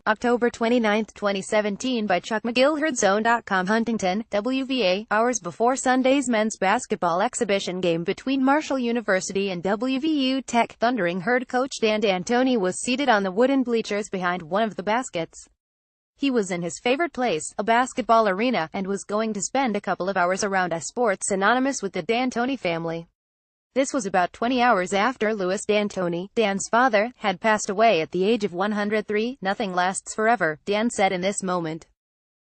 October 29, 2017 by Chuck McGillHerdZone.comHUNTINGTON, W.Va. Hours before Sunday's men's basketball exhibition game between Marshall University and WVU Tech, Thundering Herd coach Dan D'Antoni was seated on the wooden bleachers behind one of the baskets. He was in his favorite place, a basketball arena, and was going to spend a couple of hours around a sport synonymous with the D'Antoni family. This was about 20 hours after Louis D'Antoni, Dan's father, had passed away at the age of 103. "Nothing lasts forever," Dan said in this moment.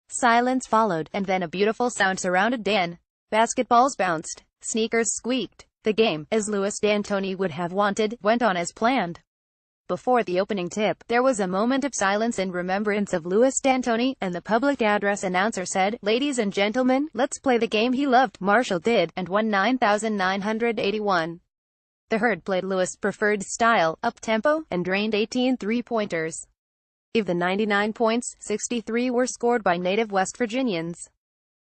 Silence followed, and then a beautiful sound surrounded Dan. Basketballs bounced. Sneakers squeaked. The game, as Louis D'Antoni would have wanted, went on as planned. Before the opening tip, there was a moment of silence in remembrance of Louis D'Antoni, and the public address announcer said, "Ladies and gentlemen, let's play the game he loved." Marshall did, and won 9,981. The Herd played Louis' preferred style, up-tempo, and drained 18 three-pointers. Of the 99 points, 63 were scored by native West Virginians.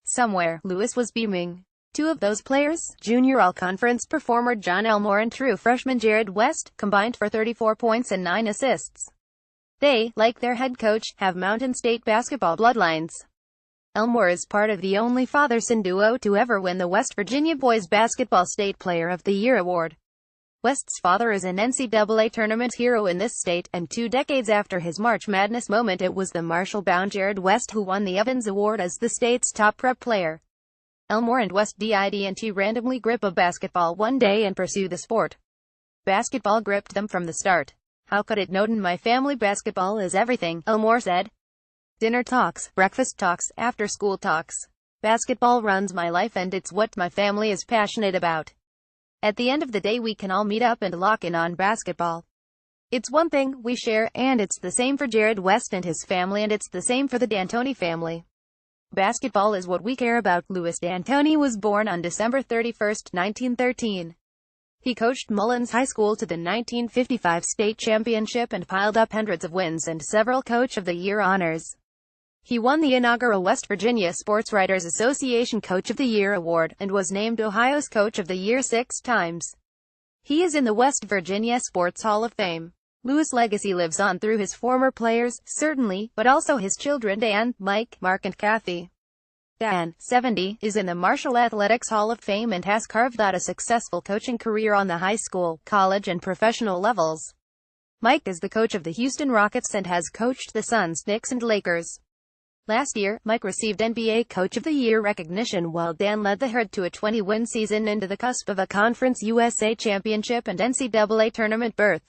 Somewhere, Louis was beaming. Two of those players, junior all-conference performer John Elmore and true freshman Jared West, combined for 34 points and 9 assists. They, like their head coach, have Mountain State basketball bloodlines. Elmore is part of the only father-son duo to ever win the West Virginia Boys Basketball State Player of the Year award. West's father is an NCAA tournament hero in this state, and 2 decades after his March Madness moment it was the Marshall-bound Jared West who won the Evans Award as the state's top prep player. Elmore and West didn't randomly grip a basketball one day and pursue the sport. Basketball gripped them from the start. "How could it not? In my family basketball is everything," Elmore said. "Dinner talks, breakfast talks, after-school talks. Basketball runs my life and it's what my family is passionate about. At the end of the day we can all meet up and lock in on basketball. It's one thing we share, and it's the same for Jared West and his family, and it's the same for the D'Antoni family. Basketball is what we care about." Louis D'Antoni was born on December 31, 1913. He coached Mullins High School to the 1955 state championship and piled up hundreds of wins and several Coach of the Year honors. He won the inaugural West Virginia Sports Writers Association Coach of the Year award, and was named Ohio's Coach of the Year 6 times. He is in the West Virginia Sports Hall of Fame. Louis' legacy lives on through his former players, certainly, but also his children Dan, Mike, Mark and Kathy. Dan, 70, is in the Marshall Athletics Hall of Fame and has carved out a successful coaching career on the high school, college and professional levels. Mike is the coach of the Houston Rockets and has coached the Suns, Knicks and Lakers. Last year, Mike received NBA Coach of the Year recognition while Dan led the Herd to a 20-win season and to the cusp of a Conference USA championship and NCAA tournament berth.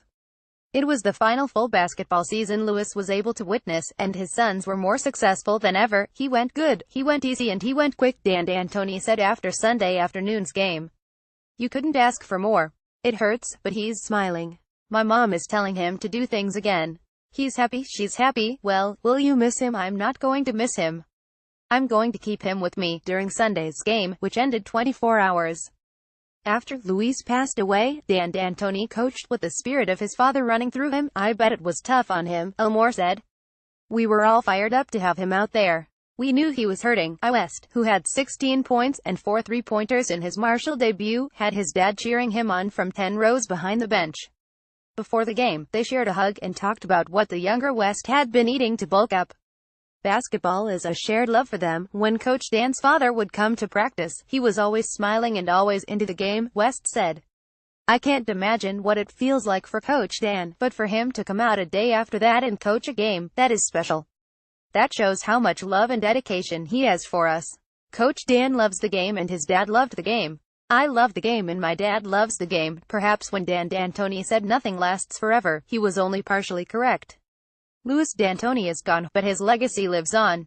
It was the final full basketball season Louis was able to witness, and his Suns were more successful than ever. "He went good, he went easy and he went quick," Dan D'Antoni said after Sunday afternoon's game. "You couldn't ask for more. It hurts, but he's smiling. My mom is telling him to do things again. He's happy, she's happy. Well, will you miss him? I'm not going to miss him. I'm going to keep him with me." During Sunday's game, which ended 24 hours after Louis passed away, Dan D'Antoni coached with the spirit of his father running through him. "I bet it was tough on him," Elmore said. "We were all fired up to have him out there. We knew he was hurting." West, who had 16 points and 4 three-pointers in his Marshall debut, had his dad cheering him on from 10 rows behind the bench. Before the game, they shared a hug and talked about what the younger West had been eating to bulk up. Basketball is a shared love for them. When Coach Dan's father would come to practice, he was always smiling and always into the game, West said. "I can't imagine what it feels like for Coach Dan, but for him to come out a day after that and coach a game, that is special. That shows how much love and dedication he has for us. Coach Dan loves the game and his dad loved the game. I love the game and my dad loves the game." Perhaps when Dan D'Antoni said nothing lasts forever, he was only partially correct. Louis D'Antoni is gone, but his legacy lives on.